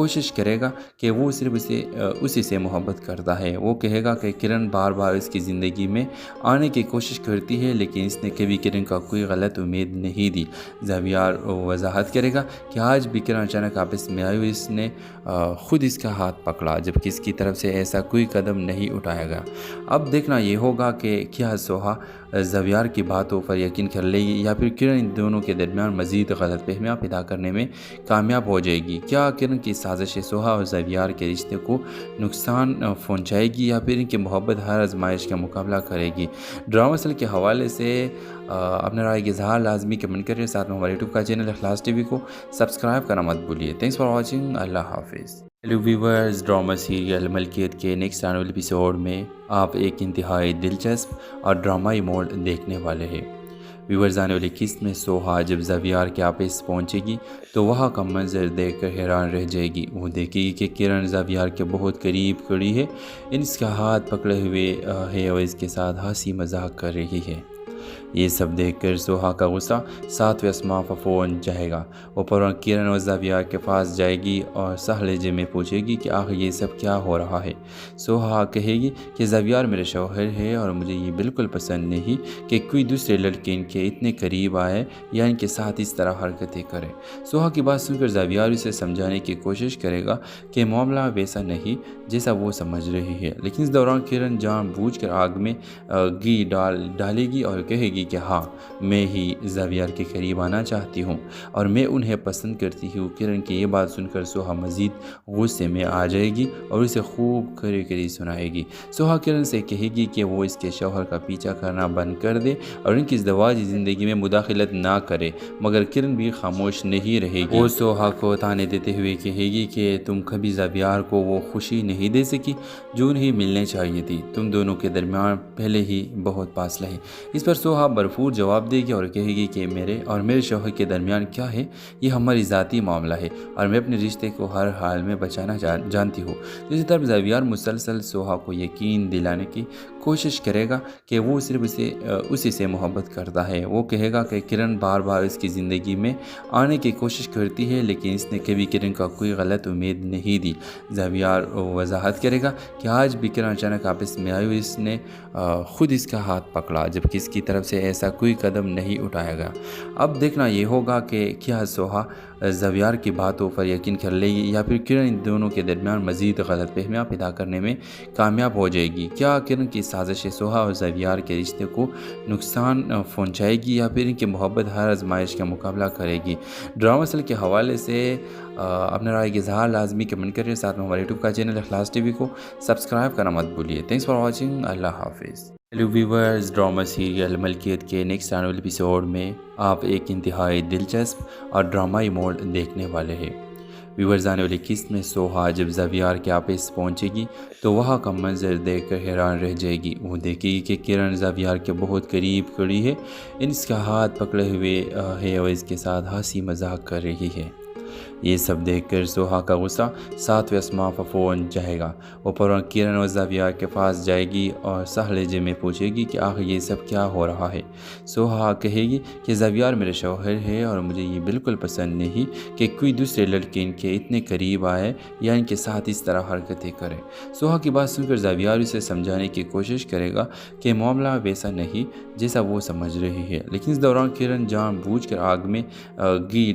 کوشش کرے گا کہ وہ صرف اسی سے محبت کرتا ہے۔ وہ کہے گا کہ کرن بار بار اس کی زندگی میں آنے کی کوشش کرتی ہے لیکن اس نے کبھی کرن کا کوئی غلط امید نہیں دی۔ زاویار وضاحت کرے گا کہ آج بھی کرن اچانک آپس میں آئی اور اس نے خود اس کا ہاتھ پکڑا جبکہ اس کی طرف سے ایسا کوئی قدم نہیں اٹھایا گیا۔ اب دیکھنا یہ ہوگا کہ کیا سوہا زاویار کی باتوں پر یقین کر لے گی یا پھر کرن ان دونوں کے درمیان مزید غلط فہمیاں پیدا کرنے میں کامیاب ہو جائے گی۔ کیا کرن کی سازش سوہا اور زاویار کے رشتے کو نقصان پہنچائے گی یا پھر ان کی محبت ہر آزمائش کا مقابلہ کرے گی؟ ڈرامہ سل کے حوالے سے اپنے رائے کے اظہار لازمی کمنٹ کریے، ساتھ میں ہمارے یوٹیوب کا چینل اخلاص ٹی وی کو سبسکرائب کرنا مت بھولیے۔ تھینکس فار واچنگ، اللہ حافظ۔ ہیلو ویورز، ڈرامہ سیریل ملکیت کے نیکسٹ آنے والے ایپیسوڈ میں آپ ایک انتہائی دلچسپ اور ڈرامائی موڑ دیکھنے والے ہیں۔ ویورز، آنے والی قسط میں سوہا جب زاویار کے آپس پہنچے گی تو وہاں کا منظر دیکھ کر حیران رہ جائے گی۔ وہ دیکھے گی کہ کرن زاویار کے بہت قریب کھڑی ہے، اس کا ہاتھ پکڑے ہوئے ہے اور اس کے ساتھ ہنسی مذاق کر رہی ہے۔ یہ سب دیکھ کر سوہا کا غصہ ساتویں آسمان پر فون جائے گا۔ وہ فوراً کرن اور زاویار کے پاس جائے گی اور صاح لہجے میں پوچھے گی کہ آخر یہ سب کیا ہو رہا ہے۔ سوہا کہے گی کہ زاویار میرے شوہر ہے اور مجھے یہ بالکل پسند نہیں کہ کوئی دوسرے لڑکے ان کے اتنے قریب آئے یا ان کے ساتھ اس طرح حرکتیں کرے۔ سوہا کی بات سن کر زاویار اسے سمجھانے کی کوشش کرے گا کہ معاملہ ویسا نہیں جیسا وہ سمجھ رہی ہے، لیکن اس دوران کرن جان بوجھ کر آگ میں گھی ڈالے گی اور کہے گی کہ ہاں، میں ہی زاویار کے قریب آنا چاہتی ہوں اور میں انہیں پسند کرتی ہوں۔ کرن کی یہ بات سن کر سوہا مزید غصے میں آ جائے گی اور اسے خوب کڑی سنائے گی۔ سوہا کرن سے کہے گی کہ وہ اس کے شوہر کا پیچھا کرنا بند کر دے اور ان کی ازدواجی زندگی میں مداخلت نہ کرے، مگر کرن بھی خاموش نہیں رہے گی۔ وہ سوہا کو تانے دیتے ہوئے کہے گی کہ تم کبھی زاویار کو وہ خوشی نہیں دے سکی جو انہیں ملنے چاہیے تھی، تم دونوں کے درمیان پہلے ہی بہت فاصلہ ہے۔ اس پر سوہا بھرپور جواب دے گی اور کہے گی کہ میرے اور میرے شوہر کے درمیان کیا ہے، یہ ہماری ذاتی معاملہ ہے اور میں اپنے رشتے کو ہر حال میں بچانا جانتی ہوں۔ دوسری طرف زاویار مسلسل سوہا کو یقین دلانے کی کوشش کرے گا کہ وہ صرف اسی سے محبت کرتا ہے۔ وہ کہے گا کہ کرن بار بار اس کی زندگی میں آنے کی کوشش کرتی ہے لیکن اس نے کبھی کرن کا کوئی غلط امید نہیں دی۔ زاویار وضاحت کرے گا کہ آج بھی کرن اچانک آپس میں آئی اور اس نے خود اس کا ہاتھ پکڑا جبکہ اس کی طرف سے ایسا کوئی قدم نہیں اٹھایا گیا۔ اب دیکھنا یہ ہوگا کہ کیا سوہا زاویار کی باتوں پر یقین کر لے گی یا پھر کرن ان دونوں کے درمیان مزید غلط فہمیاں پیدا کرنے میں کامیاب ہو جائے گی۔ کیا کرن کی سازش سوہا اور زاویار کے رشتے کو نقصان پہنچائے گی یا پھر ان کی محبت ہر آزمائش کا مقابلہ کرے گی؟ ڈرامہ سل کے حوالے سے اپنے رائے کے اظہار لازمی کمنٹ کریے، ساتھ میں ہمارے یوٹیوب کا چینل اخلاص ٹی وی کو سبسکرائب کرنا مت بھولیے۔ تھینکس فار واچنگ، اللہ حافظ۔ ہیلو ویورز، ڈرامہ سیریل ملکیت کے نیکسٹ آنے والے ایپیسوڈ میں آپ ایک انتہائی دلچسپ اور ڈرامائی موڑ دیکھنے والے ہیں۔ ویورز، آنے والی قسط میں سوہا جب زاویار کے آپس پہنچے گی تو وہاں کا منظر دیکھ کر حیران رہ جائے گی۔ وہ دیکھے گی کہ کرن زاویار کے بہت قریب کھڑی ہے، اس کا ہاتھ پکڑے ہوئے ہے اور اس کے ساتھ ہنسی مذاق کر رہی ہے۔ یہ سب دیکھ کر سوہا کا غصہ ساتویں آسمان پر فون جائے گا۔ وہ فوراً کرن اور زاویار کے پاس جائے گی اور صاح لہجے میں پوچھے گی کہ آخر یہ سب کیا ہو رہا ہے۔ سوہا کہے گی کہ زاویار میرے شوہر ہے اور مجھے یہ بالکل پسند نہیں کہ کوئی دوسرے لڑکے ان کے اتنے قریب آئے یا ان کے ساتھ اس طرح حرکتیں کرے۔ سوہا کی بات سن کر زاویار اسے سمجھانے کی کوشش کرے گا کہ معاملہ ویسا نہیں جیسا وہ سمجھ رہی ہے، لیکن اس دوران کرن جان بوجھ کر آگ میں گھی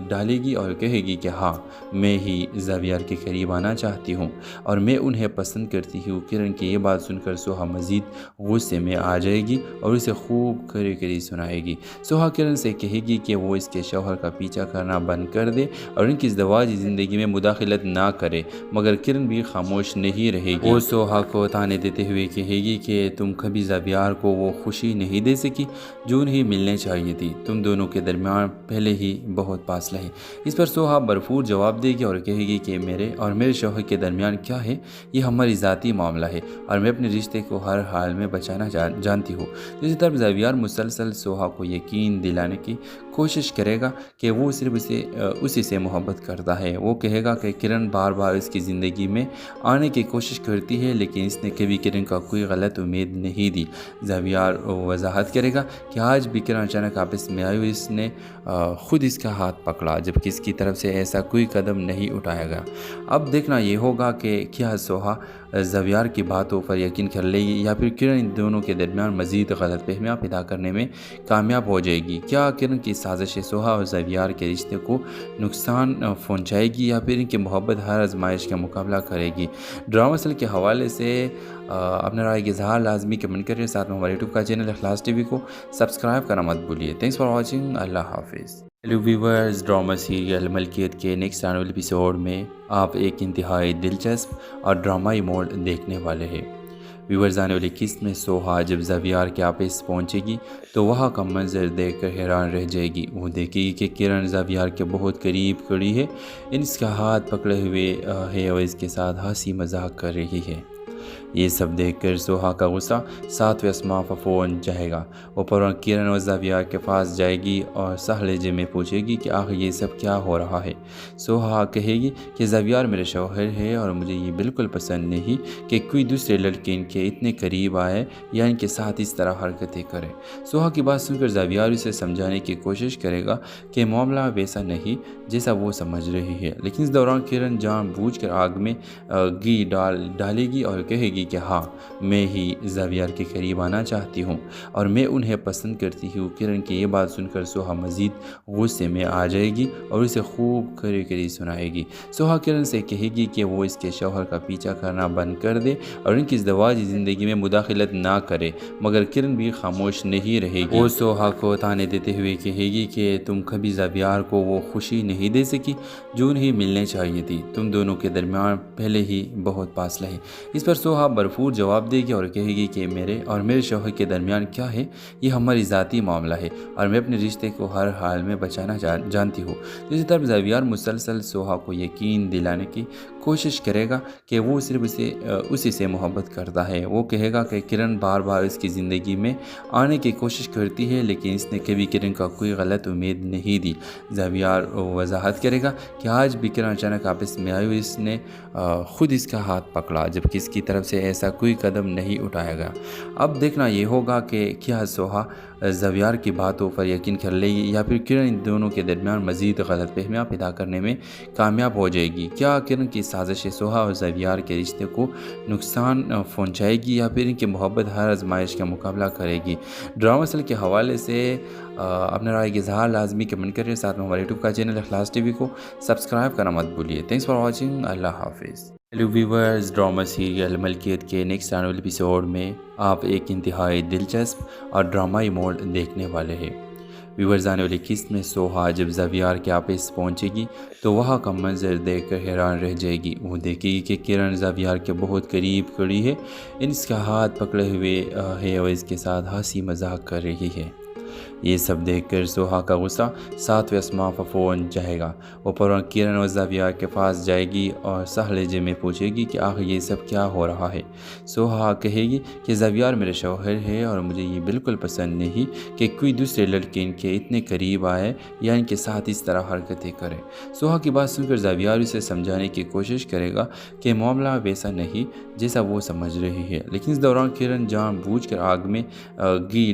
ڈالے گی اور کہے گی کہ ہاں، میں ہی زاویار کے قریب آنا چاہتی ہوں اور میں انہیں پسند کرتی ہوں۔ کرن کی یہ بات سن کر سوہا مزید غصے میں آ جائے گی اور اسے خوب کڑی سنائے گی۔ سوہا کرن سے کہے گی کہ وہ اس کے شوہر کا پیچھا کرنا بند کر دے اور ان کی ازدواجی زندگی میں مداخلت نہ کرے، مگر کرن بھی خاموش نہیں رہے گی۔ وہ سوہا کو تانے دیتے ہوئے کہے گی کہ تم کبھی زاویار کو وہ خوشی نہیں دے سکی جو انہیں ملنے چاہیے تھی، تم دونوں کے درمیان پہلے ہی بہت فاصلہ ہے۔ اس پر سوہا بھرپور جواب دے گی اور کہے گی کہ میرے اور میرے شوہر کے درمیان کیا ہے، یہ ہماری ذاتی معاملہ ہے اور میں اپنے رشتے کو ہر حال میں بچانا جانتی ہوں۔ دوسری طرف زاویار مسلسل سوہا کو یقین دلانے کی کوشش کرے گا کہ وہ صرف اسی سے محبت کرتا ہے۔ وہ کہے گا کہ کرن بار بار اس کی زندگی میں آنے کی کوشش کرتی ہے لیکن اس نے کبھی کرن کا کوئی غلط امید نہیں دی۔ زاویار وضاحت کرے گا کہ آج بھی کرن اچانک آپس میں آئی اور اس نے خود اس کا ہاتھ پکڑا جبکہ اس کی طرف سے ایسا کوئی قدم نہیں اٹھایا گیا۔ اب دیکھنا یہ ہوگا کہ کیا سوہا زویار کی باتوں پر یقین کر لے گی یا پھر کرن ان دونوں کے درمیان مزید غلط فہمیاں پیدا کرنے میں کامیاب ہو جائے گی۔ کیا کرن کی سازش سوہا اور زویار کے رشتے کو نقصان پہنچائے گی یا پھر ان کی محبت ہر آزمائش کا مقابلہ کرے گی؟ ڈرامہ سیل کے حوالے سے اپنے رائے کے اظہار لازمی کمنٹ کریے، ساتھ میں ہمارے یوٹیوب کا چینل اخلاص ٹی وی کو سبسکرائب کرنا مت بھولیے۔ تھینکس فار واچنگ، اللہ حافظ۔ ہیلو ویورز، ڈرامہ سیریل ملکیت کے نیکسٹ آنے والے ایپیسوڈ میں آپ ایک انتہائی دلچسپ اور ڈرامائی موڑ دیکھنے والے ہیں۔ ویورز، آنے والی قسط میں سوہا جب زویار کے آفس پہنچے گی تو وہاں کا منظر دیکھ کر حیران رہ جائے گی۔ وہ دیکھے گی کہ کرن زویار کے بہت قریب کھڑی ہے، اس کا ہاتھ پکڑے ہوئے ہے اور اس کے ساتھ ہنسی مذاق کر رہی ہے۔ یہ سب دیکھ کر سوہا کا غصہ 7ویں آسمان پر پہنچ جائے گا۔ وہ فوراً کرن اور زویار کے پاس جائے گی اور سہ لہجے میں پوچھے گی کہ آخر یہ سب کیا ہو رہا ہے۔ سوہا کہے گی کہ زویار میرے شوہر ہے اور مجھے یہ بالکل پسند نہیں کہ کوئی دوسرے لڑکے ان کے اتنے قریب آئے یا ان کے ساتھ اس طرح حرکتیں کرے۔ سوہا کی بات سن کر زویار اسے سمجھانے کی کوشش کرے گا کہ معاملہ ویسا نہیں جیسا وہ سمجھ رہی ہے، لیکن اس دوران کرن جان بوجھ کر آگ میں گھی ڈالے گی اور کہے گی کہ ہاں، میں ہی زویار کے قریب آنا چاہتی ہوں اور میں انہیں پسند کرتی ہوں۔ کرن کی یہ بات سن کر سوہا مزید غصے میں آ جائے گی اور اسے خوب کڑی سنائے گی۔ سوہا کرن سے کہے گی کہ وہ اس کے شوہر کا پیچھا کرنا بند کر دے اور ان کی ازدواجی زندگی میں مداخلت نہ کرے، مگر کرن بھی خاموش نہیں رہے گی۔ وہ سوہا کو تانے دیتے ہوئے کہے گی کہ تم کبھی زویار کو وہ خوشی نہیں دے سکی جو انہیں ملنے چاہیے تھی، تم دونوں کے درمیان پہلے ہی بہت فاصلہ ہے۔ اس پر سوہا بھرپور جواب دے گی اور کہے گی کہ میرے اور میرے شوہر کے درمیان کیا ہے، یہ ہماری ذاتی معاملہ ہے اور میں اپنے رشتے کو ہر حال میں بچانا جانتی ہوں۔ دوسری طرف زویار مسلسل سوہا کو یقین دلانے کی کوشش کرے گا کہ وہ صرف اسی سے محبت کرتا ہے۔ وہ کہے گا کہ کرن بار بار اس کی زندگی میں آنے کی کوشش کرتی ہے لیکن اس نے کبھی کرن کا کوئی غلط امید نہیں دی۔ زویار وضاحت کرے گا کہ آج بھی کرن اچانک آپس میں آئی اور اس نے خود اس کا ہاتھ پکڑا جبکہ اس کی طرف سے ایسا کوئی قدم نہیں اٹھایا گیا۔ اب دیکھنا یہ ہوگا کہ کیا سوہا زویار کی باتوں پر یقین کر لے گی یا پھر کرن ان دونوں کے درمیان مزید غلط فہمیاں پیدا کرنے میں کامیاب ہو جائے گی۔ کیا کرن کی سازش سوہا اور زویار کے رشتے کو نقصان پہنچائے گی یا پھر ان کی محبت ہر آزمائش کا مقابلہ کرے گی؟ ڈرامہ سیل کے حوالے سے اپنے رائے کے اظہار لازمی کمنٹ کریے، ساتھ میں ہمارے یوٹیوب کا چینل اخلاص ٹی وی کو سبسکرائب کرنا مت بھولیے۔ تھینکس فار واچنگ، اللہ حافظ۔ ہیلو ویورز، ڈرامہ سیریل ملکیت کے نیکسٹ آنے والے ایپیسوڈ میں آپ ایک انتہائی دلچسپ اور ڈرامائی موڑ دیکھنے والے ہیں۔ ویورز، آنے والی قسط میں سوہا جب زویار کے آفس پہنچے گی تو وہاں کا منظر دیکھ کر حیران رہ جائے گی۔ وہ دیکھے گی کہ کرن زویار کے بہت قریب کھڑی ہے، اس کا ہاتھ پکڑے ہوئے ہے اور اس کے ساتھ ہنسی مذاق کر رہی ہے۔ یہ سب دیکھ کر سوہا کا غصہ 7ویں آسمان پر پہنچ جائے گا۔ وہ فوراً کرن اور زویار کے پاس جائے گی اور سہ لہجے میں پوچھے گی کہ آخر یہ سب کیا ہو رہا ہے۔ سوہا کہے گی کہ زویار میرے شوہر ہے اور مجھے یہ بالکل پسند نہیں کہ کوئی دوسرے لڑکے ان کے اتنے قریب آئے یا ان کے ساتھ اس طرح حرکتیں کرے۔ سوہا کی بات سن کر زویار اسے سمجھانے کی کوشش کرے گا کہ معاملہ ویسا نہیں جیسا وہ سمجھ رہی ہے، لیکن اس دوران کرن جان بوجھ کر آگ میں گھی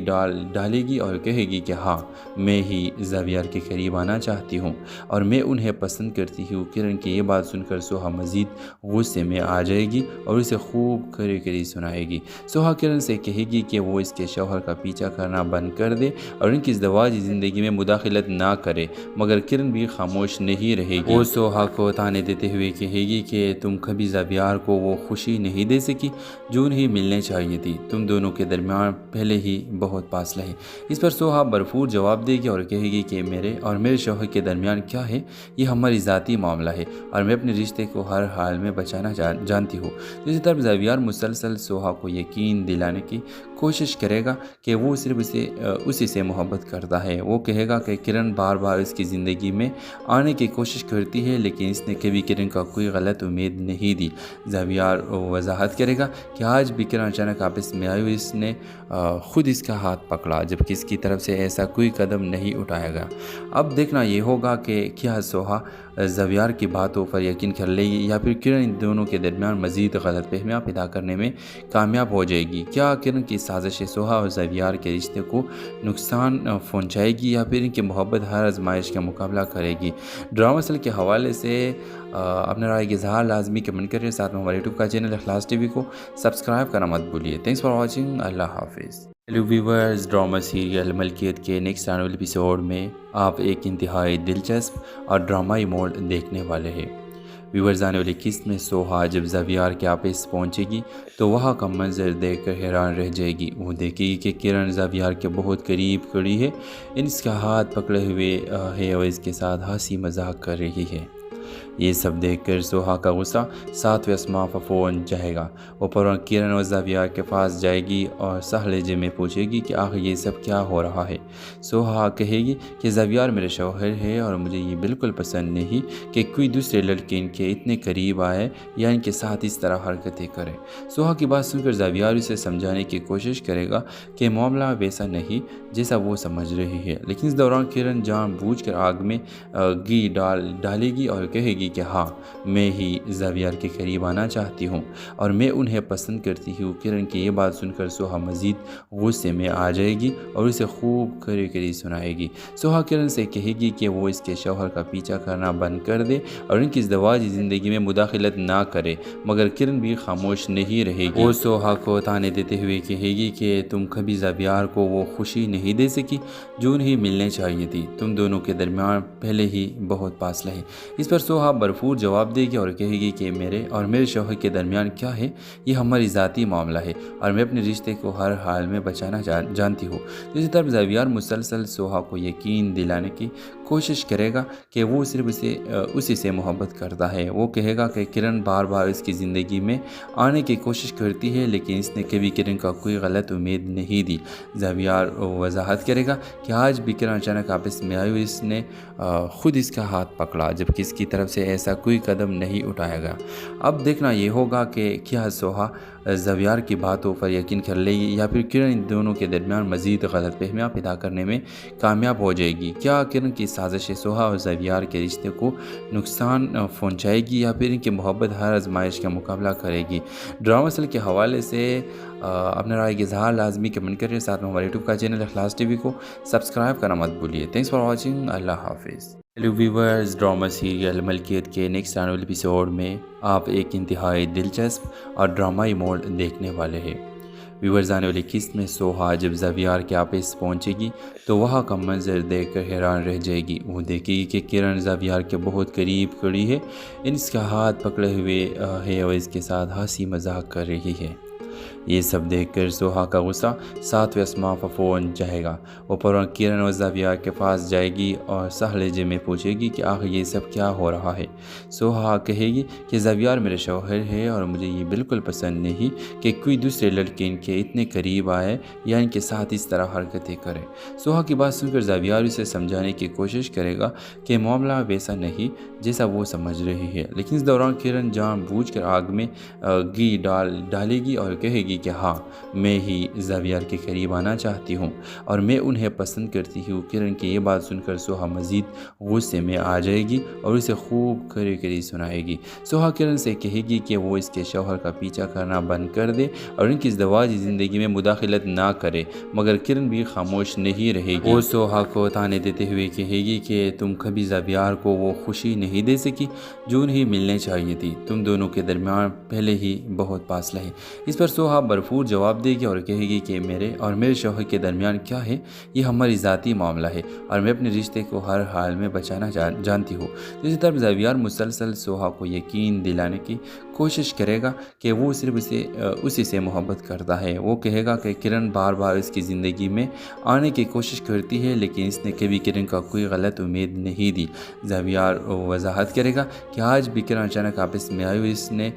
ڈالے گی اور کہے گی کہ ہاں، میں ہی زویار کے قریب آنا چاہتی ہوں اور میں انہیں پسند کرتی ہوں۔ کرن کی یہ بات سن کر سوہا مزید غصے میں آ جائے گی اور اسے خوب کڑی سنائے گی۔ سوہا کرن سے کہے گی کہ وہ اس کے شوہر کا پیچھا کرنا بند کر دے اور ان کی ازدواجی زندگی میں مداخلت نہ کرے، مگر کرن بھی خاموش نہیں رہے گی۔ وہ سوہا کو تانے دیتے ہوئے کہے گی کہ تم کبھی زویار کو وہ خوشی نہیں دے سکی جو انہیں ملنے چاہیے تھی، تم دونوں کے درمیان پہلے ہی بہت فاصلہ ہے۔ اس پر سوہا بھرپور جواب دے گی اور کہے گی کہ میرے اور میرے شوہر کے درمیان کیا ہے، یہ ہماری ذاتی معاملہ ہے اور میں اپنے رشتے کو ہر حال میں بچانا جانتی ہوں۔ دوسری طرف زویار مسلسل سوہا کو یقین دلانے کی کوشش کرے گا کہ وہ صرف اسی سے محبت کرتا ہے۔ وہ کہے گا کہ کرن بار بار اس کی زندگی میں آنے کی کوشش کرتی ہے لیکن اس نے کبھی کرن کا کوئی غلط امید نہیں دی۔ زویار وضاحت کرے گا کہ آج بھی کرن اچانک آپس میں آئی اور اس نے خود اس کا ہاتھ پکڑا جبکہ اس کی طرف سے سے ایسا کوئی قدم نہیں اٹھایا گیا۔ اب دیکھنا یہ ہوگا کہ کیا سوہا زویار کی باتوں پر یقین کر لے گی یا پھر کرن ان دونوں کے درمیان مزید غلط فہمیاں پیدا کرنے میں کامیاب ہو جائے گی۔ کیا کرن کی سازش سوہا اور زویار کے رشتے کو نقصان پہنچائے گی یا پھر ان کی محبت ہر آزمائش کا مقابلہ کرے گی؟ ڈرامہ سل کے حوالے سے اپنے رائے کے اظہار لازمی کمنٹ کریے، ساتھ میں ہمارے یوٹیوب کا چینل اخلاص ٹی وی کو سبسکرائب کرنا مت بھولیے۔ تھینکس فار واچنگ، اللہ حافظ۔ ہیلو ویورز، ڈرامہ سیریل ملکیت کے نیکسٹ آنے والے ایپیسوڈ میں آپ ایک انتہائی دلچسپ اور ڈرامائی موڈ دیکھنے والے ہیں۔ ویورز، آنے والی قسط میں سوہا جب زویار کے آفس پہنچے گی تو وہاں کا منظر دیکھ کر حیران رہ جائے گی۔ وہ دیکھے گی کہ کرن زویار کے بہت قریب کھڑی ہے، اس کا ہاتھ پکڑے ہوئے ہے اور اس کے ساتھ ہنسی مذاق کر رہی ہے۔ یہ سب دیکھ کر سوہا کا غصہ 7ویں آسمان پر فون جائے گا۔ وہ فوراً کرن اور زویار کے پاس جائے گی اور صح لہجے میں پوچھے گی کہ آخر یہ سب کیا ہو رہا ہے۔ سوہا کہے گی کہ زویار میرے شوہر ہے اور مجھے یہ بالکل پسند نہیں کہ کوئی دوسرے لڑکے ان کے اتنے قریب آئے یا ان کے ساتھ اس طرح حرکتیں کرے۔ سوہا کی بات سن کر زویار اسے سمجھانے کی کوشش کرے گا کہ معاملہ ویسا نہیں جیسا وہ سمجھ رہی ہے، لیکن اس دوران کرن جان بوجھ کر آگ میں گھی ڈالے گی اور کہے گی کہ ہاں، میں ہی زویار کے قریب آنا چاہتی ہوں اور میں انہیں پسند کرتی ہوں۔ کرن کی یہ بات سن کر سوہا مزید غصے میں آ جائے گی اور اسے خوب کڑی کڑی سنائے گی۔ سوہا کرن سے کہے گی کہ وہ اس کے شوہر کا پیچھا کرنا بند کر دے اور ان کی ازدواجی زندگی میں مداخلت نہ کرے، مگر کرن بھی خاموش نہیں رہے گی۔ وہ سوہا کو تانے دیتے ہوئے کہے گی کہ تم کبھی زویار کو وہ خوشی نہیں دے سکی جو انہیں ملنے چاہیے تھی، تم دونوں کے درمیان پہلے ہی بہت فاصلہ ہے۔ اس پر سوہا بھرپور جواب دے گی اور کہے گی کہ میرے اور میرے شوہر کے درمیان کیا ہے، یہ ہماری ذاتی معاملہ ہے اور میں اپنے رشتے کو ہر حال میں بچانا جانتی ہوں۔ دوسری طرف زویار مسلسل سوہا کو یقین دلانے کی کوشش کرے گا کہ وہ صرف اسی سے محبت کرتا ہے۔ وہ کہے گا کہ کرن بار بار اس کی زندگی میں آنے کی کوشش کرتی ہے لیکن اس نے کبھی کرن کا کوئی غلط امید نہیں دی۔ زویار وضاحت کرے گا کہ آج بھی کرن اچانک آپس میں آئی اور اس نے خود اس کا ہاتھ پکڑا جبکہ اس کی طرف سے ایسا کوئی قدم نہیں اٹھایا گیا۔ اب دیکھنا یہ ہوگا کہ کیا سوہا زویار کی باتوں پر یقین کر لے گی یا پھر کرن ان دونوں کے درمیان مزید غلط فہمیاں پیدا کرنے میں کامیاب ہو جائے گی۔ کیا کرن کی سازش سوہا اور زویار کے رشتے کو نقصان پہنچائے گی یا پھر ان کی محبت ہر آزمائش کا مقابلہ کرے گی؟ ڈرامہ سل کے حوالے سے اپنے رائے کے اظہار لازمی کمنٹ کریے، ساتھ میں ہمارے یوٹیوب کا چینل اخلاص ٹی وی کو سبسکرائب کرنا مت بھولیے۔ تھینکس فار واچنگ، اللہ حافظ۔ ہیلو ویورز، ڈرامہ سیریل ملکیت کے نیکسٹ آنے والے ایپیسوڈ میں آپ ایک انتہائی دلچسپ اور ڈرامائی موڈ دیکھنے والے ہیں۔ ویورز، آنے والی قسط میں سوہا جب زویار کے آفس پہنچے گی تو وہاں کا منظر دیکھ کر حیران رہ جائے گی۔ وہ دیکھے گی کہ کرن زویار کے بہت قریب کھڑی ہے، اس کا ہاتھ پکڑے ہوئے ہے اور اس کے ساتھ ہنسی مذاق کر رہی ہے۔ یہ سب دیکھ کر سوہا کا غصہ 7ویں آسمان پر پہنچ جائے گا۔ وہ فوراً کرن اور زویار کے پاس جائے گی اور صح لہجے میں پوچھے گی کہ آخر یہ سب کیا ہو رہا ہے۔ سوہا کہے گی کہ زویار میرے شوہر ہے اور مجھے یہ بالکل پسند نہیں کہ کوئی دوسرے لڑکے ان کے اتنے قریب آئے یا ان کے ساتھ اس طرح حرکتیں کرے۔ سوہا کی بات سن کر زویار اسے سمجھانے کی کوشش کرے گا کہ معاملہ ویسا نہیں جیسا وہ سمجھ رہی ہے، لیکن اس دوران کرن جان بوجھ کر آگ میں گھی ڈالے گی اور کہے گی کہ ہاں، میں ہی زویار کے قریب آنا چاہتی ہوں اور میں انہیں پسند کرتی ہوں۔ کرن کی یہ بات سن کر سوہا مزید غصے میں آ جائے گی اور اسے خوب کڑی کڑی سنائے گی۔ سوہا کرن سے کہے گی کہ وہ اس کے شوہر کا پیچھا کرنا بند کر دے اور ان کی ازدواجی زندگی میں مداخلت نہ کرے، مگر کرن بھی خاموش نہیں رہے گی۔ وہ سوہا کو تانے دیتے ہوئے کہے گی کہ تم کبھی زویار کو وہ خوشی نہیں دے سکی جو انہیں ملنے چاہیے تھی، تم دونوں کے درمیان پہلے ہی بہت فاصلہ ہے۔ اس پر سوہا بھرپور جواب دے گی اور کہے گی کہ میرے اور میرے شوہر کے درمیان کیا ہے، یہ ہماری ذاتی معاملہ ہے اور میں اپنے رشتے کو ہر حال میں بچانا جانتی ہوں۔ دوسری طرف زویار مسلسل سوہا کو یقین دلانے کی کوشش کرے گا کہ وہ صرف اسی سے محبت کرتا ہے۔ وہ کہے گا کہ کرن بار بار اس کی زندگی میں آنے کی کوشش کرتی ہے لیکن اس نے کبھی کرن کا کوئی غلط امید نہیں دی۔ زویار وضاحت کرے گا کہ آج بھی کرن اچانک آپس میں آئی اور اس نے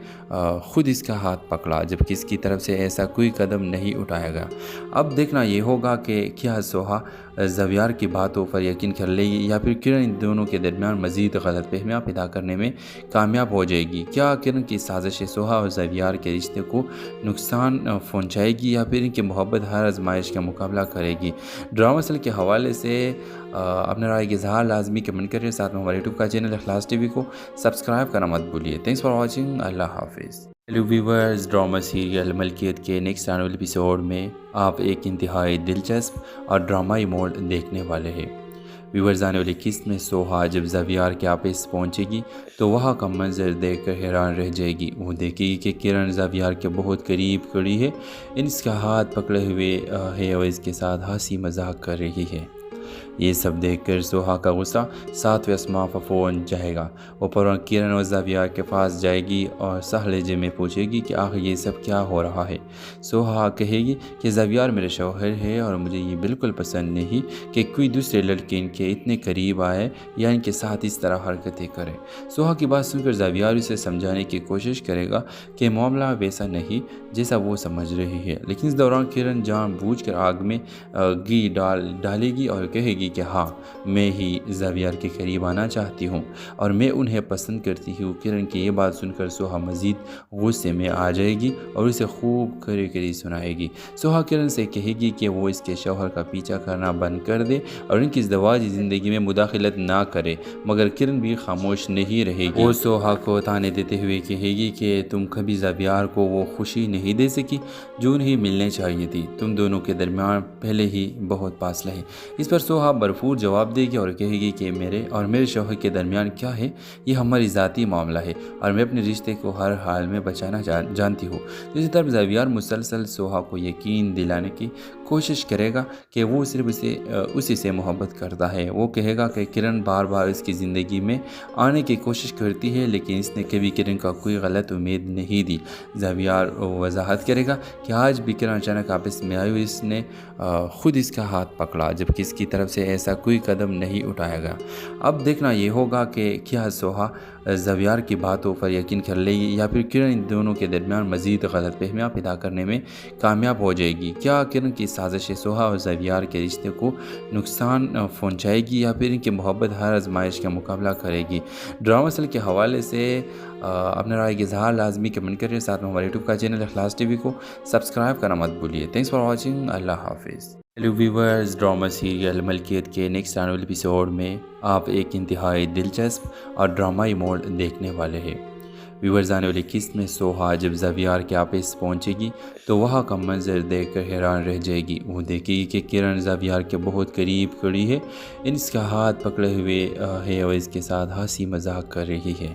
خود اس کا ہاتھ پکڑا جبکہ اس کی طرف سے ایسا کوئی قدم نہیں اٹھایا گیا۔ اب دیکھنا یہ ہوگا کہ کیا سوہا زویار کی باتوں پر یقین کر لے گی یا پھر کرن ان دونوں کے درمیان مزید غلط فہمیاں پیدا کرنے میں کامیاب ہو جائے گی؟ کیا کرن کی سازش سوہا اور زویار کے رشتے کو نقصان پہنچائے گی یا پھر ان کی محبت ہر آزمائش کا مقابلہ کرے گی؟ ڈرامہ سل کے حوالے سے اپنے رائے کے اظہار لازمی کمنٹ کریے، ساتھ میں ہمارے یوٹیوب کا چینل اخلاص ٹی وی کو سبسکرائب کرنا مت بھولیے۔ تھینکس فار واچنگ، اللہ حافظ۔ ہیلو ویورز، ڈرامہ سیریل ملکیت کے نیکسٹ آنے والے ایپیسوڈ میں آپ ایک انتہائی دلچسپ اور ڈرامائی موڈ دیکھنے والے ہیں۔ ویورز، آنے والی قسط میں سوہا جب زویار کے آفس پہنچے گی تو وہاں کا منظر دیکھ کر حیران رہ جائے گی۔ وہ دیکھے گی کہ کرن زویار کے بہت قریب کھڑی ہے، اس کا ہاتھ پکڑے ہوئے ہے اور اس کے ساتھ ہنسی مذاق کر رہی ہے۔ یہ سب دیکھ کر سوہا کا غصہ ساتویں آسمان پر فون چاہے گا۔ وہ فوراً کرن اور زویار کے پاس جائے گی اور سہ لہجے میں پوچھے گی کہ آخر یہ سب کیا ہو رہا ہے۔ سوہا کہے گی کہ زویار میرے شوہر ہے اور مجھے یہ بالکل پسند نہیں کہ کوئی دوسرے لڑکے ان کے اتنے قریب آئے یا ان کے ساتھ اس طرح حرکتیں کرے۔ سوہا کی بات سن کر زویار اسے سمجھانے کی کوشش کرے گا کہ معاملہ ویسا نہیں جیسا وہ سمجھ رہی ہے، لیکن اس دوران کرن جان بوجھ کر آگ میں گھی ڈالے گی اور کہے گی کہ ہاں، میں ہی زویار کے قریب آنا چاہتی ہوں اور میں انہیں پسند کرتی ہوں۔ کرن کی یہ بات سن کر سوہا مزید غصے میں آ جائے گی اور اسے خوب کڑی سنائے گی۔ سوہا کرن سے کہے گی کہ وہ اس کے شوہر کا پیچھا کرنا بند کر دے اور ان کی ازدواجی زندگی میں مداخلت نہ کرے، مگر کرن بھی خاموش نہیں رہے گی۔ وہ سوہا کو تانے دیتے ہوئے کہے گی کہ تم کبھی زویار کو وہ خوشی نہیں دے سکی جو انہیں ملنے چاہیے تھی، تم دونوں کے درمیان پہلے ہی بہت فاصلہ ہے۔ اس پر سوہا بھرپور جواب دے گی اور کہے گی کہ میرے اور میرے شوہر کے درمیان کیا ہے، یہ ہماری ذاتی معاملہ ہے اور میں اپنے رشتے کو ہر حال میں بچانا جانتی ہوں۔ دوسری طرف زویار مسلسل سوہا کو یقین دلانے کی کوشش کرے گا کہ وہ صرف اسی سے محبت کرتا ہے۔ وہ کہے گا کہ کرن بار بار اس کی زندگی میں آنے کی کوشش کرتی ہے لیکن اس نے کبھی کرن کا کوئی غلط امید نہیں دی۔ زویار وضاحت کرے گا کہ آج بھی کرن اچانک آپس میں آئی اور اس نے خود اس کا ہاتھ پکڑا، جبکہ اس کی طرف سے ایسا کوئی قدم نہیں اٹھایا گیا۔ اب دیکھنا یہ ہوگا کہ کیا سوہا زویار کی باتوں پر یقین کر لے گی یا پھر کرن ان دونوں کے درمیان مزید غلط فہمیاں پیدا کرنے میں کامیاب ہو جائے گی؟ کیا کرن کی سازش سوہا اور زویار کے رشتے کو نقصان پہنچائے گی یا پھر ان کی محبت ہر آزمائش کا مقابلہ کرے گی؟ ڈرامہ سل کے حوالے سے اپنے رائے کے اظہار لازمی کمنٹ کریے، ساتھ میں ہمارے یوٹیوب کا چینل اخلاص ٹی وی کو سبسکرائب کرنا مت بھولیے۔ تھینکس فار واچنگ، اللہ حافظ۔ ہیلو ویورز، ڈرامہ سیریل ملکیت کے نیکسٹ آنے والے ایپیسوڈ میں آپ ایک انتہائی دلچسپ اور ڈرامائی موڈ دیکھنے والے ہیں۔ ویورز، آنے والی قسط میں سوہا جب زویار کے آفس پہنچے گی تو وہاں کا منظر دیکھ کر حیران رہ جائے گی۔ وہ دیکھے گی کہ کرن زویار کے بہت قریب کھڑی ہے، اس کا ہاتھ پکڑے ہوئے ہے اور اس کے ساتھ ہنسی مذاق کر رہی ہے۔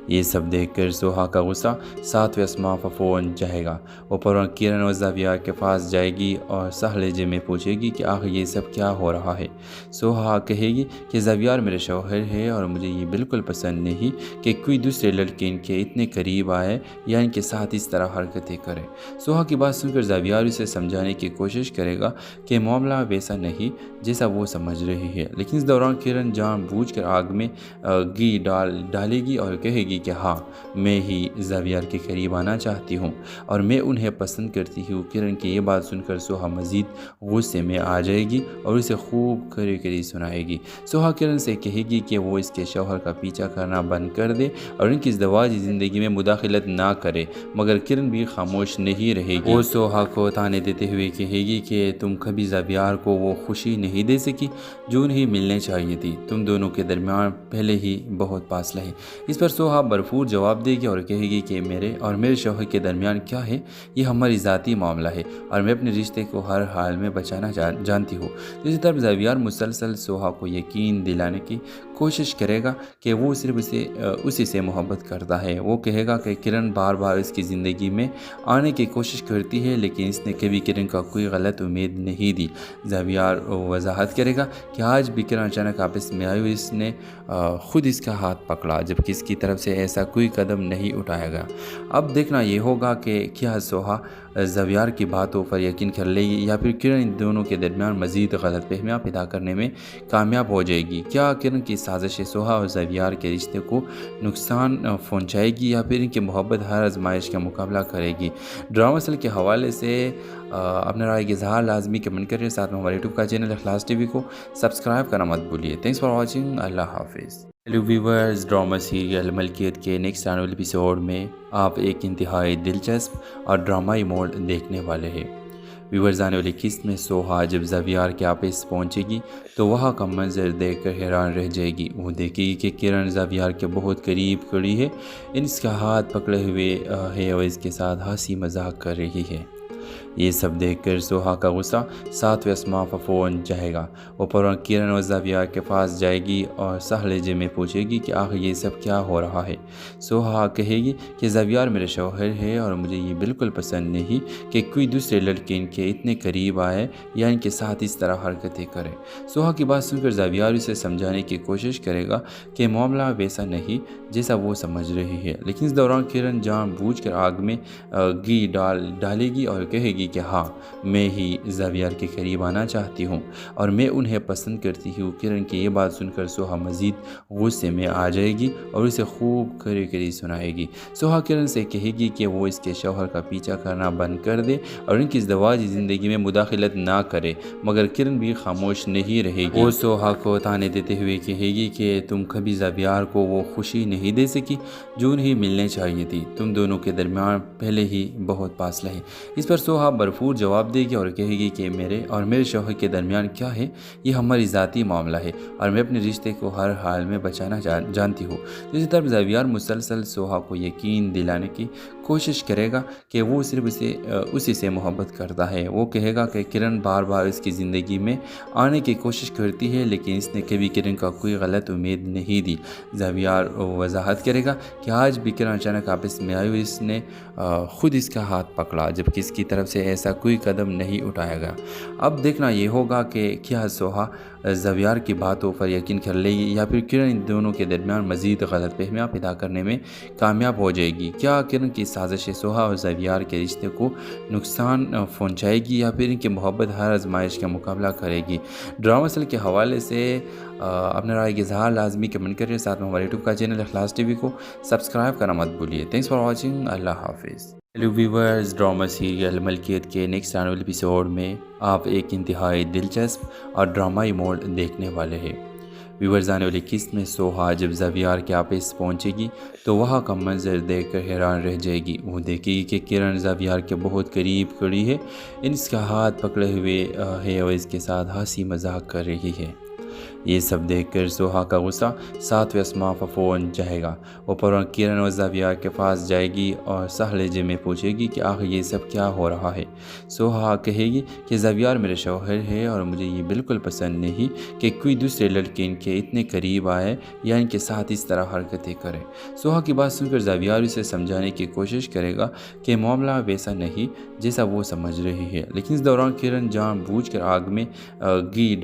یہ سب دیکھ کر سوہا کا غصہ ساتویں آسمان پر فون چاہے گا۔ وہ فوراً کرن اور زویار کے پاس جائے گی اور سہ لہجے میں پوچھے گی کہ آخر یہ سب کیا ہو رہا ہے۔ سوہا کہے گی کہ زویار میرے شوہر ہے اور مجھے یہ بالکل پسند نہیں کہ کوئی دوسرے لڑکے ان کے اتنے قریب آئے یا ان کے ساتھ اس طرح حرکتیں کرے۔ سوہا کی بات سن کر زویار اسے سمجھانے کی کوشش کرے گا کہ معاملہ ویسا نہیں جیسا وہ سمجھ رہی ہے، لیکن اس دوران کرن جان بوجھ کر آگ میں گھی ڈالے گی اور کہے گی کہ ہاں، میں ہی زویار کے قریب آنا چاہتی ہوں اور میں انہیں پسند کرتی ہوں۔ کرن کی یہ بات سن کر سوہا مزید غصے میں آ جائے گی اور اسے خوب کڑی سنائے گی۔ سوہا کرن سے کہے گی کہ وہ اس کے شوہر کا پیچھا کرنا بند کر دے اور ان کی ازدواجی زندگی میں مداخلت نہ کرے، مگر کرن بھی خاموش نہیں رہے گی۔ وہ سوہا کو تانے دیتے ہوئے کہے گی کہ تم کبھی زویار کو وہ خوشی نہیں دے سکی جو انہیں ملنے چاہیے تھی، تم دونوں کے درمیان پہلے ہی بہت فاصلہ ہے۔ اس پر سوہا بھرپور جواب دے گی اور کہے گی کہ میرے اور میرے شوہر کے درمیان کیا ہے، یہ ہماری ذاتی معاملہ ہے اور میں اپنے رشتے کو ہر حال میں بچانا جانتی ہوں۔ دوسری طرف زویار مسلسل سوہا کو یقین دلانے کی کوشش کرے گا کہ وہ صرف اسی سے محبت کرتا ہے۔ وہ کہے گا کہ کرن بار بار اس کی زندگی میں آنے کی کوشش کرتی ہے لیکن اس نے کبھی کرن کا کوئی غلط امید نہیں دی۔ زویار وضاحت کرے گا کہ آج بھی کرن اچانک آپس میں آئی اور اس نے خود اس کا ہاتھ پکڑا، جبکہ اس کی طرف سے ایسا کوئی قدم نہیں اٹھایا گیا۔ اب دیکھنا یہ ہوگا کہ کیا سوہا زویار کی باتوں پر یقین کر لے گی یا پھر کرن ان دونوں کے درمیان مزید غلط فہمیاں پیدا کرنے میں کامیاب ہو جائے گی؟ کیا کرن کی سازشیں سوہا اور زویار کے رشتے کو نقصان پہنچائے گی یا پھر ان کی محبت ہر آزمائش کا مقابلہ کرے گی؟ ڈرامہ سل کے حوالے سے اپنے رائے کے اظہار لازمی کمنٹ کریے، ساتھ میں ہمارے یوٹیوب کا چینل اخلاص ٹی وی کو سبسکرائب کرنا مت بھولیے۔ تھینکس فار واچنگ، اللہ حافظ۔ ہیلو ویورز، ڈرامہ سیریل ملکیت کے نیکسٹ آنے والے ایپیسوڈ میں آپ ایک انتہائی دلچسپ اور ڈرامائی موڈ دیکھنے والے ہیں۔ ویورز، آنے والی قسط میں سوہا جب زویار کے آفس پہنچے گی تو وہاں کا منظر دیکھ کر حیران رہ جائے گی۔ وہ دیکھے گی کہ کرن زویار کے بہت قریب کھڑی ہے، اس کا ہاتھ پکڑے ہوئے ہے اور اس کے ساتھ ہنسی مذاق کر رہی ہے۔ یہ سب دیکھ کر سوہا کا غصہ 7ویں آسمان پر پہنچ جائے گا۔ وہ فوراً کرن اور زویار کے پاس جائے گی اور صاف لہجے میں پوچھے گی کہ آخر یہ سب کیا ہو رہا ہے۔ سوہا کہے گی کہ زویار میرے شوہر ہے اور مجھے یہ بالکل پسند نہیں کہ کوئی دوسرے لڑکے ان کے اتنے قریب آئے یا ان کے ساتھ اس طرح حرکتیں کرے۔ سوہا کی بات سن کر زویار اسے سمجھانے کی کوشش کرے گا کہ معاملہ ویسا نہیں جیسا وہ سمجھ رہی ہے، لیکن اس دوران کرن جان بوجھ کر آگ میں گھی ڈالے گی اور کہے گی کہ ہاں، میں ہی زویار کے قریب آنا چاہتی ہوں اور میں انہیں پسند کرتی ہوں۔ کرن کی یہ بات سن کر سوہا مزید غصے میں آ جائے گی اور اسے خوب کڑی سنائے گی۔ سوہا کرن سے کہے گی کہ وہ اس کے شوہر کا پیچھا کرنا بند کر دے اور ان کی ازدواجی زندگی میں مداخلت نہ کرے، مگر کرن بھی خاموش نہیں رہے گی۔ وہ سوہا کو تانے دیتے ہوئے کہے گی کہ تم کبھی زویار کو وہ خوشی نہیں دے سکی جو انہیں ملنے چاہیے تھی، تم دونوں کے درمیان پہلے ہی بہت فاصلہ ہے۔ اس پر سوہا بھرپور جواب دے گی اور کہے گی کہ میرے اور میرے شوہر کے درمیان کیا ہے، یہ ہماری ذاتی معاملہ ہے اور میں اپنے رشتے کو ہر حال میں بچانا جانتی ہوں۔ دوسری طرف زویار مسلسل سوہا کو یقین دلانے کی کوشش کرے گا کہ وہ صرف اسی سے محبت کرتا ہے۔ وہ کہے گا کہ کرن بار بار اس کی زندگی میں آنے کی کوشش کرتی ہے لیکن اس نے کبھی کرن کا کوئی غلط امید نہیں دی۔ زویار وضاحت کرے گا کہ آج بھی کرن اچانک آپس میں آئی اور اس نے خود اس کا ہاتھ پکڑا، جبکہ اس کی طرف سے ایسا کوئی قدم نہیں اٹھایا گیا۔ اب دیکھنا یہ ہوگا کہ کیا سوہا زویار کی باتوں پر یقین کر لے گی یا پھر کرن ان دونوں کے درمیان مزید غلط فہمیاں پیدا کرنے میں کامیاب ہو جائے گی؟ کیا کرن کی سازشیں سوہا اور زویار کے رشتے کو نقصان پہنچائے گی یا پھر ان کی محبت ہر آزمائش کا مقابلہ کرے گی؟ ڈرامہ سل کے حوالے سے اپنے رائے کے اظہار لازمی کمنٹ کریے، ساتھ میں ہمارے یوٹیوب کا چینل اخلاص ٹی وی کو سبسکرائب کرنا مت بھولیے۔ تھینکس فار واچنگ، اللہ حافظ۔ ہیلو ویورز، ڈرامہ سیریل ملکیت کے نیکسٹ آنے والے ایپیسوڈ میں آپ ایک انتہائی دلچسپ اور ڈرامائی موڈ دیکھنے والے ہیں۔ ویورز، آنے والی قسط میں سوہا جب زویار کے آفس پہنچے گی تو وہاں کا منظر دیکھ کر حیران رہ جائے گی۔ وہ دیکھے گی کہ کرن زویار کے بہت قریب کھڑی ہے، اس کا ہاتھ پکڑے ہوئے ہے اور اس کے ساتھ ہنسی مذاق کر رہی ہے۔ یہ سب دیکھ کر سوہا کا غصہ 7ویں آسمان پر پہنچ جائے گا۔ وہ فوراً کرن اور زویار کے پاس جائے گی اور صاف لہجے میں پوچھے گی کہ آخر یہ سب کیا ہو رہا ہے۔ سوہا کہے گی کہ زویار میرے شوہر ہے اور مجھے یہ بالکل پسند نہیں کہ کوئی دوسرے لڑکے ان کے اتنے قریب آئے یا ان کے ساتھ اس طرح حرکتیں کرے۔ سوہا کی بات سن کر زویار اسے سمجھانے کی کوشش کرے گا کہ معاملہ ویسا نہیں جیسا وہ سمجھ رہی ہے، لیکن اس دوران کرن جان بوجھ کر آگ میں گھی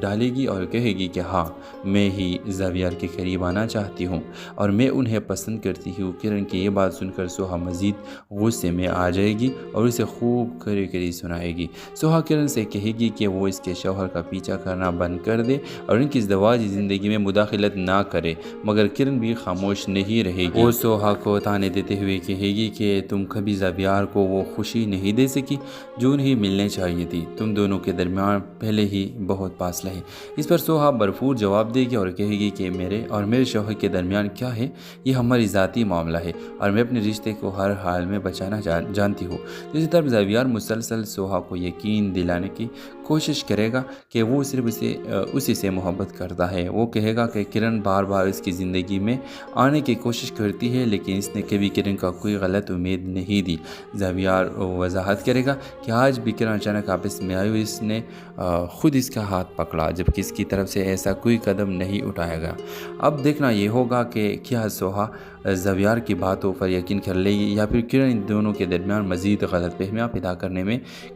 ڈالے گی اور کہے گی کہ ہاں، میں ہی زویار کے قریب آنا چاہتی ہوں اور میں انہیں پسند کرتی ہوں۔ کرن کی یہ بات سن کر سوہا مزید غصے میں آ جائے گی اور اسے خوب کڑی سنائے گی۔ سوہا کرن سے کہے گی کہ وہ اس کے شوہر کا پیچھا کرنا بند کر دے اور ان کی ازدواجی زندگی میں مداخلت نہ کرے، مگر کرن بھی خاموش نہیں رہے گی۔ وہ سوہا کو تانے دیتے ہوئے کہے گی کہ تم کبھی زویار کو وہ خوشی نہیں دے سکی جو انہیں ملنے چاہیے تھی، تم دونوں کے درمیان پہلے ہی بہت فاصلہ ہے۔ اس پر سوہا بھرپور جواب دے گی اور کہے گی کہ میرے اور میرے شوہر کے درمیان کیا ہے، یہ ہماری ذاتی معاملہ ہے اور میں اپنے رشتے کو ہر حال میں بچانا جانتی ہوں۔ دوسری طرف زویار مسلسل سوہا کو یقین دلانے کی کوشش کرے گا کہ وہ صرف اسی سے محبت کرتا ہے۔ وہ کہے گا کہ کرن بار بار اس کی زندگی میں آنے کی کوشش کرتی ہے لیکن اس نے کبھی کرن کا کوئی غلط امید نہیں دی۔ زویار وضاحت کرے گا کہ آج بھی کرن اچانک آپس میں آئی اور اس نے خود اس کا ہاتھ پکڑا، جبکہ اس کی طرف سے ایسا کوئی قدم نہیں اٹھایا گیا۔ اب دیکھنا یہ ہوگا کہ کیا سوہا زویار کی باتوں پر یقین کر لے گی یا پھر کرن ان دونوں کے درمیان مزید غلط فہمیاں پیدا کرنے میں